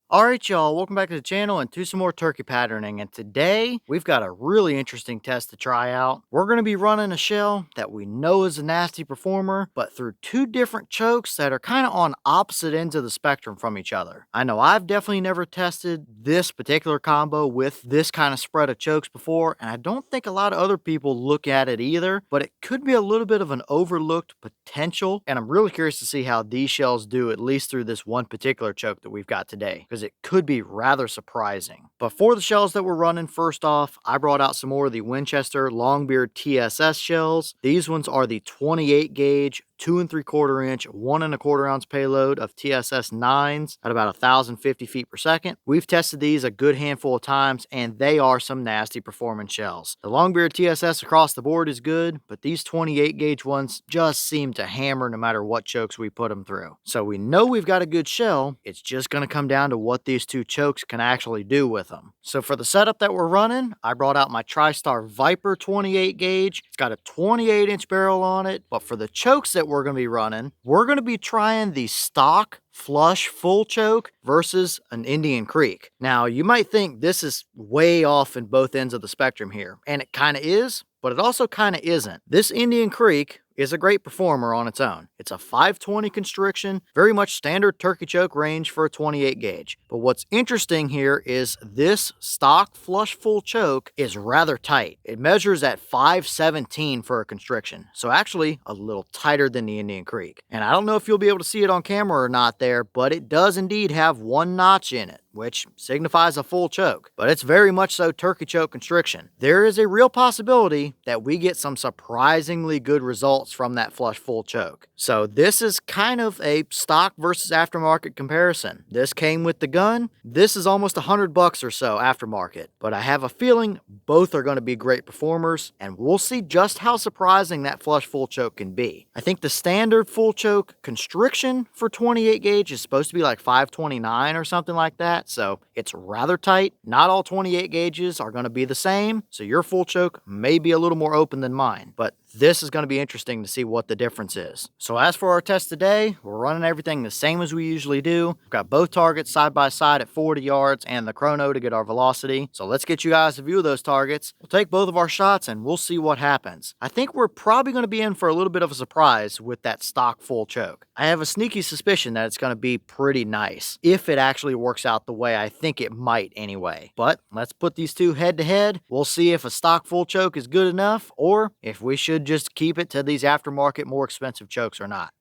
Alright y'all, welcome back to the channel and to some more turkey patterning, and today we've got a really interesting test to try out. We're going to be running a shell that we know is a nasty performer, but through two different chokes that are kind of on opposite ends of the spectrum from each other. I know I've definitely never tested this particular combo with this kind of spread of chokes before, and I don't think a lot of other people look at it either, but it could be a little bit of an overlooked potential, and I'm really curious to see how these shells do at least through this one particular choke that we've got today, because it could be rather surprising. But for the shells that we're running, first off, I brought out some more of the Winchester Longbeard TSS shells. These ones are the 28 gauge 2 3/4 inch, 1 1/4 ounce payload of TSS 9s at about 1,050 feet per second. We've tested these a good handful of times, and they are some nasty performance shells. The Longbeard TSS across the board is good, but these 28 gauge ones just seem to hammer no matter what chokes we put them through. So we know we've got a good shell. It's just going to come down to what these two chokes can actually do with them. So for the setup that we're running, I brought out my Tristar Viper 28 gauge. It's got a 28 inch barrel on it, but for the chokes that we're going to be running, we're going to be trying the stock flush full choke versus an Indian Creek. Now, you might think this is way off in both ends of the spectrum here, and it kind of is, but it also kind of isn't. This Indian Creek is a great performer on its own. It's a 520 constriction, very much standard turkey choke range for a 28 gauge. But what's interesting here is this stock flush full choke is rather tight. It measures at 517 for a constriction, so actually a little tighter than the Indian Creek. And I don't know if you'll be able to see it on camera or not there, but it does indeed have one notch in it, which signifies a full choke, but it's very much so turkey choke constriction. There is a real possibility that we get some surprisingly good results from that flush full choke. So this is kind of a stock versus aftermarket comparison. This came with the gun. This is almost $100 or so aftermarket, but I have a feeling both are going to be great performers, and we'll see just how surprising that flush full choke can be. I think the standard full choke constriction for 28 gauge is supposed to be like 529 or something like that. So it's rather tight. Not all 28 gauges are going to be the same, so your full choke may be a little more open than mine, but this is going to be interesting to see what the difference is. So as for our test today, we're running everything the same as we usually do. We've got both targets side by side at 40 yards and the chrono to get our velocity. So let's get you guys a view of those targets. We'll take both of our shots and we'll see what happens. I think we're probably going to be in for a little bit of a surprise with that stock full choke. I have a sneaky suspicion that it's going to be pretty nice if it actually works out the way I think it might anyway. But let's put these two head to head. We'll see if a stock full choke is good enough or if we should just keep it to these aftermarket more expensive chokes or not.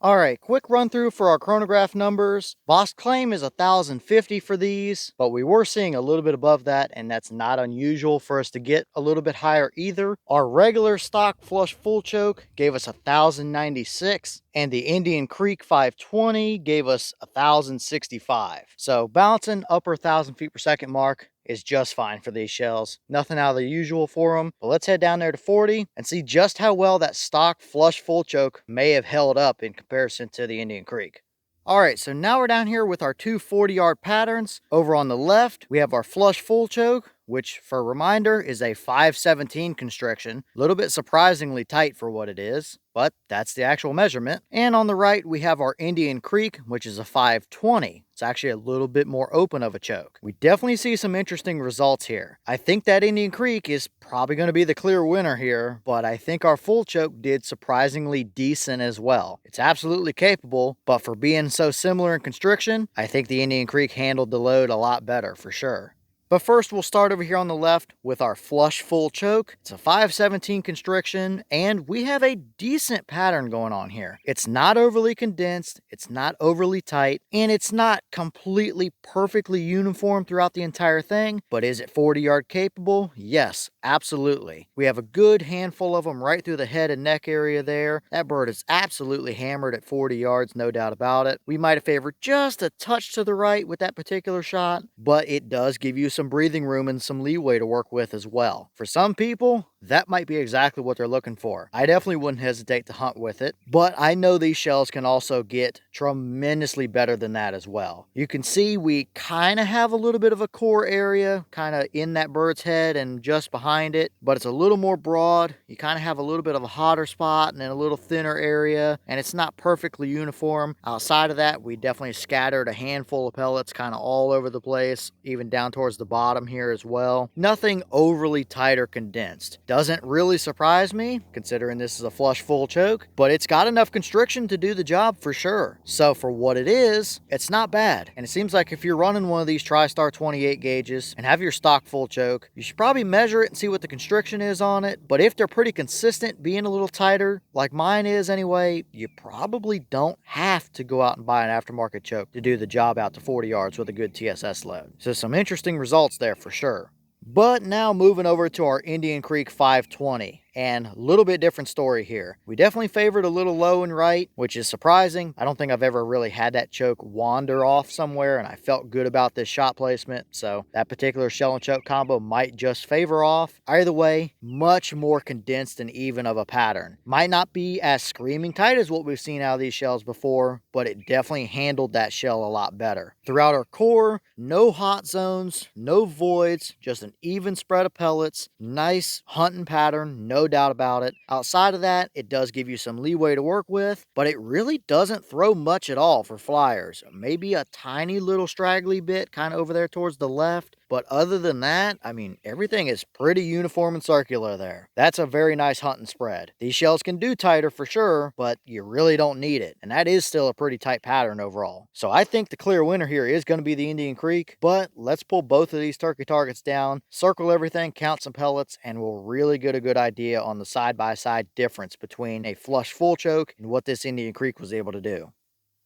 All right, quick run through for our chronograph numbers. Boss claim is 1,050 for these, but we were seeing a little bit above that, and that's not unusual for us to get a little bit higher either. Our regular stock flush full choke gave us 1,096, and the Indian Creek 520 gave us 1,065. So balancing upper 1,000 feet per second mark is just fine for these shells. Nothing out of the usual for them. But let's head down there to 40 and see just how well that stock flush full choke may have held up in comparison to the Indian Creek. All right, so now we're down here with our two 40-yard patterns. Over on the left, we have our flush full choke, which for a reminder is a 517 constriction. A little bit surprisingly tight for what it is, but that's the actual measurement. And on the right, we have our Indian Creek, which is a 520. It's actually a little bit more open of a choke. We definitely see some interesting results here. I think that Indian Creek is probably going to be the clear winner here, but I think our full choke did surprisingly decent as well. It's absolutely capable, but for being so similar in constriction, I think the Indian Creek handled the load a lot better for sure. But first, we'll start over here on the left with our flush full choke. It's a 517 constriction, and we have a decent pattern going on here. It's not overly condensed, it's not overly tight, and it's not completely perfectly uniform throughout the entire thing. But is it 40-yard capable? Yes, absolutely. We have a good handful of them right through the head and neck area there. That bird is absolutely hammered at 40 yards, no doubt about it. We might have favored just a touch to the right with that particular shot, but it does give you some some breathing room and some leeway to work with as well. For some people, that might be exactly what they're looking for. I definitely wouldn't hesitate to hunt with it, but I know these shells can also get tremendously better than that as well. You can see we kind of have a little bit of a core area kind of in that bird's head and just behind it, but it's a little more broad. You kind of have a little bit of a hotter spot and then a little thinner area, and it's not perfectly uniform. Outside of that, we definitely scattered a handful of pellets kind of all over the place, even down towards the bottom here as well. Nothing overly tight or condensed. Doesn't really surprise me, considering this is a flush full choke, but it's got enough constriction to do the job for sure. So for what it is, it's not bad. And it seems like if you're running one of these Tristar 28 gauges and have your stock full choke, you should probably measure it and see what the constriction is on it. But if they're pretty consistent, being a little tighter, like mine is anyway, you probably don't have to go out and buy an aftermarket choke to do the job out to 40 yards with a good TSS load. So some interesting results there for sure. But now moving over to our Indian Creek 520. And a little bit different story here. We definitely favored a little low and right, which is surprising. I don't think I've ever really had that choke wander off somewhere, and I felt good about this shot placement. So that particular shell and choke combo might just favor off. Either way, much more condensed and even of a pattern. Might not be as screaming tight as what we've seen out of these shells before, but it definitely handled that shell a lot better. Throughout our core, no hot zones, no voids, just an even spread of pellets, nice hunting pattern, no doubt about it. Outside of that, it does give you some leeway to work with, but it really doesn't throw much at all for flyers. Maybe a tiny little straggly bit kind of over there towards the left, but other than that, I mean, everything is pretty uniform and circular there. That's a very nice hunting spread. These shells can do tighter for sure, but you really don't need it, and that is still a pretty tight pattern overall. So I think the clear winner here is going to be the Indian Creek, but let's pull both of these turkey targets down, circle everything, count some pellets, and we'll really get a good idea on the side-by-side difference between a flush full choke and what this Indian Creek was able to do.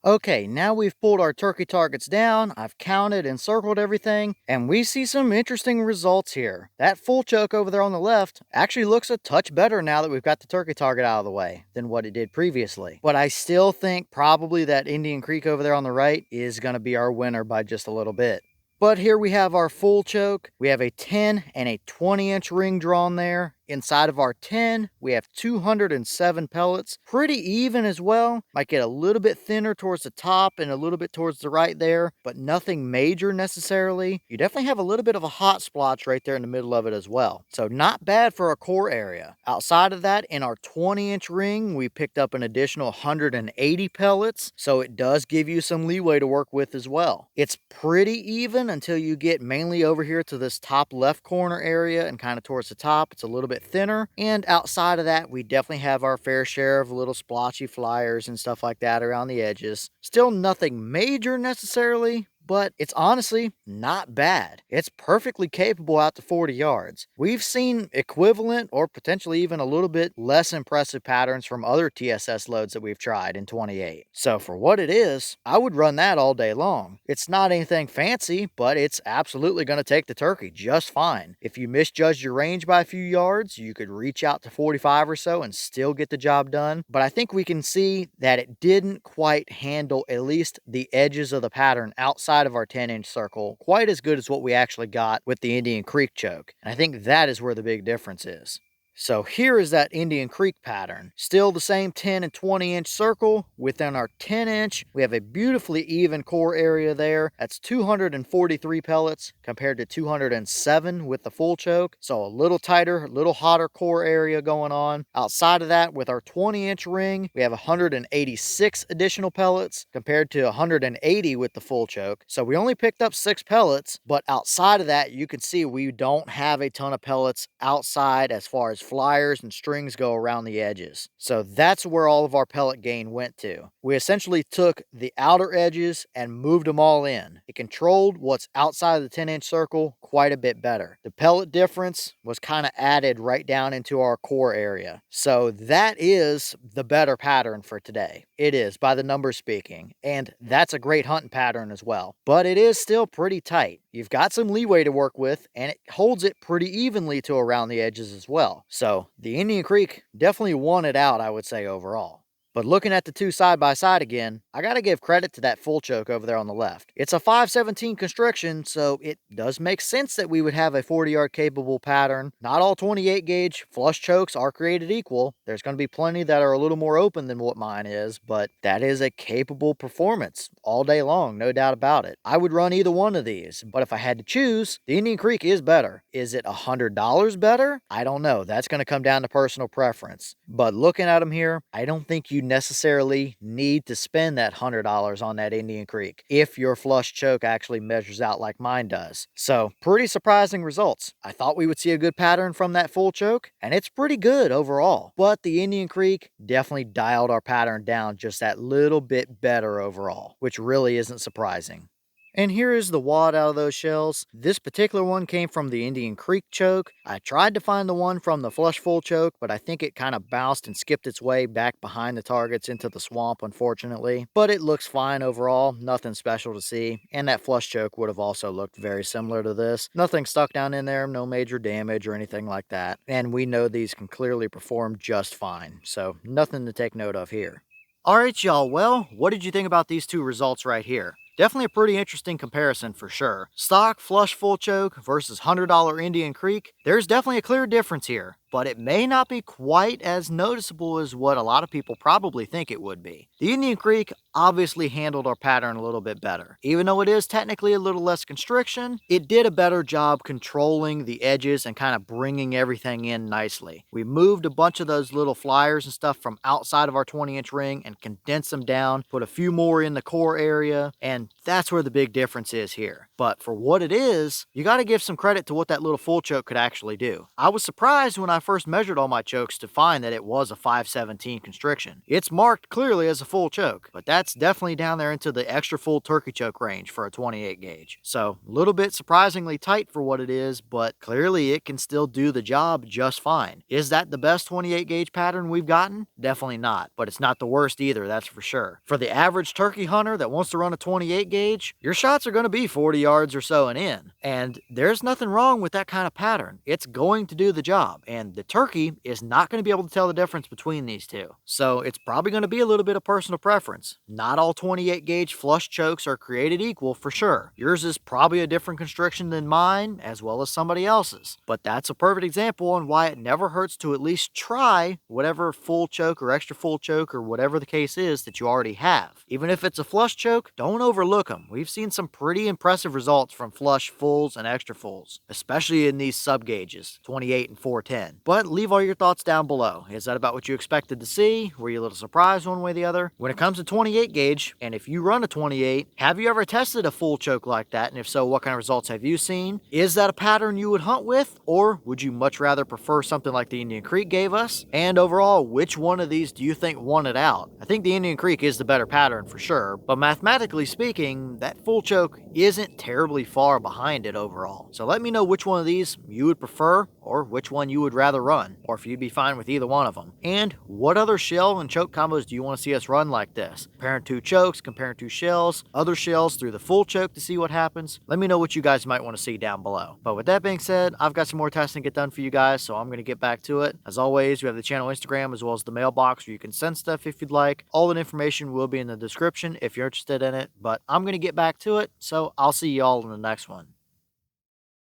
Okay, now we've pulled our turkey targets down, I've counted and circled everything, and we see some interesting results here. That full choke over there on the left actually looks a touch better now that we've got the turkey target out of the way than what it did previously. But I still think probably that Indian Creek over there on the right is going to be our winner by just a little bit. But here we have our full choke. We have a 10 and a 20-inch ring drawn there. Inside of our 10, we have 207 pellets. Pretty even as well. Might get a little bit thinner towards the top and a little bit towards the right there, but nothing major necessarily. You definitely have a little bit of a hot splotch right there in the middle of it as well. So not bad for a core area. Outside of that, in our 20-inch ring, we picked up an additional 180 pellets, so it does give you some leeway to work with as well. It's pretty even until you get mainly over here to this top left corner area and kind of towards the top. It's a little bit thinner, and outside of that we definitely have our fair share of little splotchy flyers and stuff like that around the edges. Still nothing major necessarily, but it's honestly not bad. It's perfectly capable out to 40 yards. We've seen equivalent or potentially even a little bit less impressive patterns from other TSS loads that we've tried in 28. So for what it is, I would run that all day long. It's not anything fancy, but it's absolutely going to take the turkey just fine. If you misjudged your range by a few yards, you could reach out to 45 or so and still get the job done. But I think we can see that it didn't quite handle at least the edges of the pattern outside of our 10-inch circle quite as good as what we actually got with the Indian Creek choke. And I think that is where the big difference is. So here is that Indian Creek pattern. Still the same 10 and 20-inch circle. Within our 10-inch, we have a beautifully even core area there. That's 243 pellets compared to 207 with the full choke. So a little tighter, a little hotter core area going on. Outside of that, with our 20-inch ring, we have 186 additional pellets compared to 180 with the full choke. So we only picked up 6 pellets, but outside of that, you can see we don't have a ton of pellets outside as far as flyers and strings go around the edges. So that's where all of our pellet gain went to. We essentially took the outer edges and moved them all in. It controlled what's outside of the 10-inch circle quite a bit better. The pellet difference was kind of added right down into our core area. So that is the better pattern for today. It is, by the numbers speaking, and that's a great hunting pattern as well. But it is still pretty tight. You've got some leeway to work with, and it holds it pretty evenly to around the edges as well. So the Indian Creek definitely won it out, I would say, overall. But looking at the two side by side again, I gotta give credit to that full choke over there on the left. It's a 517 constriction, so it does make sense that we would have a 40-yard capable pattern. Not all 28 gauge flush chokes are created equal. There's going to be plenty that are a little more open than what mine is, but that is a capable performance all day long, no doubt about it. I would run either one of these, but if I had to choose, the Indian Creek is better. Is it $100 better? I don't know. That's going to come down to personal preference. But looking at them here, I don't think you necessarily need to spend that $100 on that Indian Creek if your flush choke actually measures out like mine does. So pretty surprising results. I thought we would see a good pattern from that full choke, and it's pretty good overall. But the Indian Creek definitely dialed our pattern down just that little bit better overall, which really isn't surprising. And here is the wad out of those shells. This particular one came from the Indian Creek choke. I tried to find the one from the flush full choke, but I think it kind of bounced and skipped its way back behind the targets into the swamp, unfortunately. But it looks fine overall, nothing special to see. And that flush choke would have also looked very similar to this. Nothing stuck down in there, no major damage or anything like that. And we know these can clearly perform just fine, so nothing to take note of here. Alright y'all, well, what did you think about these two results right here? Definitely a pretty interesting comparison for sure. Stock flush full choke versus $100 Indian Creek. There's definitely a clear difference here, but it may not be quite as noticeable as what a lot of people probably think it would be. The Indian Creek obviously handled our pattern a little bit better. Even though it is technically a little less constriction, it did a better job controlling the edges and kind of bringing everything in nicely. We moved a bunch of those little flyers and stuff from outside of our 20-inch ring and condensed them down, put a few more in the core area, and that's where the big difference is here. But for what it is, you got to give some credit to what that little full choke could actually do. I was surprised when I first measured all my chokes to find that it was a 517 constriction. It's marked clearly as a full choke, but that's definitely down there into the extra full turkey choke range for a 28 gauge. So a little bit surprisingly tight for what it is, but clearly it can still do the job just fine. Is that the best 28 gauge pattern we've gotten? Definitely not, but it's not the worst either, that's for sure. For the average turkey hunter that wants to run a 28 gauge, your shots are going to be 40 yards or so and in. And there's nothing wrong with that kind of pattern. It's going to do the job, and the turkey is not going to be able to tell the difference between these two. So it's probably going to be a little bit of personal preference. Not all 28 gauge flush chokes are created equal for sure. Yours is probably a different constriction than mine, as well as somebody else's. But that's a perfect example on why it never hurts to at least try whatever full choke or extra full choke or whatever the case is that you already have. Even if it's a flush choke, don't overlook them. We've seen some pretty impressive results from flush fulls and extra fulls, especially in these sub gauges, 28 and 410. But leave all your thoughts down below. Is that about what you expected to see? Were you a little surprised one way or the other? When it comes to 28 gauge, and if you run a 28, have you ever tested a full choke like that? And if so, what kind of results have you seen? Is that a pattern you would hunt with? Or would you much rather prefer something like the Indian Creek gave us? And overall, which one of these do you think won it out? I think the Indian Creek is the better pattern for sure, but mathematically speaking, that full choke isn't terribly far behind it overall. So let me know which one of these you would prefer, or which one you would rather run, or if you'd be fine with either one of them. And what other shell and choke combos do you want to see us run like this? Comparing two chokes, comparing two shells, other shells through the full choke to see what happens. Let me know what you guys might want to see down below. But with that being said, I've got some more testing to get done for you guys, so I'm going to get back to it. As always, we have the channel Instagram as well as the mailbox where you can send stuff if you'd like. All that information will be in the description if you're interested in it, but I'm going to get back to it, so I'll see y'all in the next one.